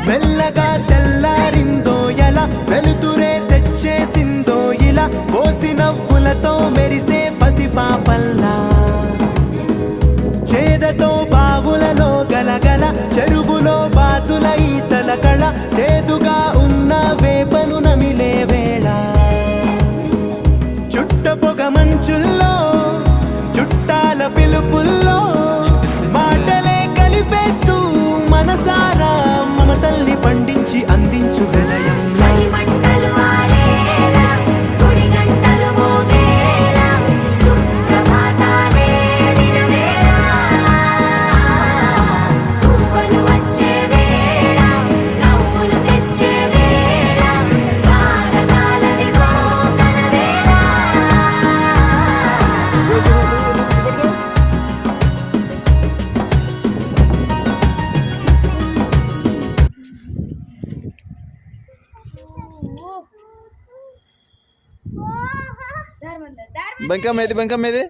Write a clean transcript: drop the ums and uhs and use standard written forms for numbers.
మెల్లగా తెల్లారిందో ఎలా వెలుతురే తెచ్చేసిందో ఇలా పోసి నవ్వులతో మెరిసే పసిపాపల్లా చేదతో బావులలో గలగల చెరువులో బాతుల ఈతల కళ చేదుగా ఉన్న వేపను నమిలే వేళ చుట్ట పొగ మంచుల్లో చుట్టాల పిలుపుల్లో మాటలే కలిపేస్తూ మనసారా మమతల్ని పండించి అందించు హృదయం బంకం ఏది